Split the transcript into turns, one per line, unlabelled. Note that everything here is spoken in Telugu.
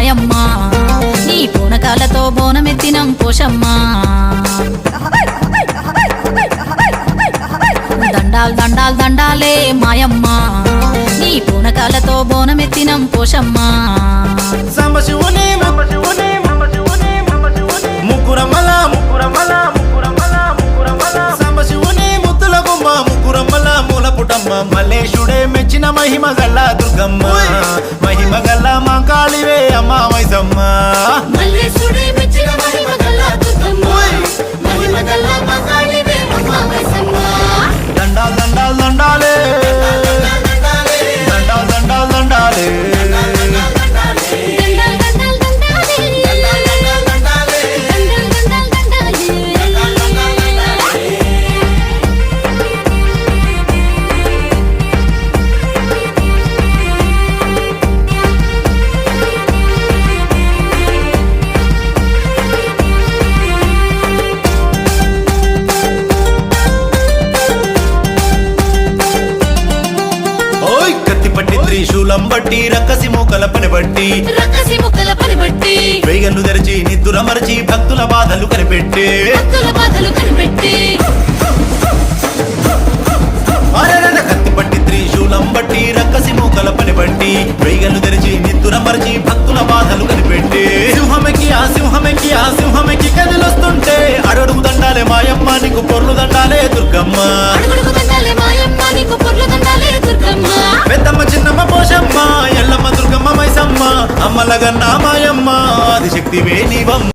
మాయమ్మ నీ పూనకాలతో బోనమెత్తినం పోషమ్మ దండాల్ దండాల్ దండాలే మాయమ్మ నీ పూనకాలతో బోనమెత్తినం పోషమ్మ
సాంబశివుని సాంబశివుని ముద్దుల గుమ్మ ముగ్గురమ్మల మూల పుటమ్మ మల్లేశుడే మెచ్చిన మహిమ గల్ల దుర్గమ్మ మహిమ గల్ల మా కాళివే అమ్మ మైసమ్మ
మల్లేశుడే మెచ్చిన మహిమ గల్ల దుర్గమ్మ మహిమ గల్ల మా కాళివే అమ్మ మైసమ్మ
దండాల్ దండాల్ దండాలే దండాల్ దండాల్ దండాలే త్రిశూలం బట్టి రక్కసి మూకల పని బట్టి
రక్కసి ముక్కల పని బట్టి
వేగన్ను తెరిచి నిద్దుర మరచి భక్తుల బాధలు కనిపెట్టి కత్తి పట్టి త్రిశూలం బట్టి రక్కసి మూకల పని బట్టి వేగన్ను తెరిచి నిద్దుర మరచి భక్తుల బాధలు కనిపెట్టి సింహమెక్కి ఆ సింహమెక్కి కదిలొస్తుంటే అడుగు దండాలే మాయమ్మ నీకు పొర్లు దండాలే దుర్గమ్మ పెద్దమ్మ చిన్నమ్మ పోషమ్మ ఎల్లమ్మ దుర్గమ్మ మైసమ్మ అమ్మలగన్న మాయమ్మ ఆదిశక్తివే నీవమ్మ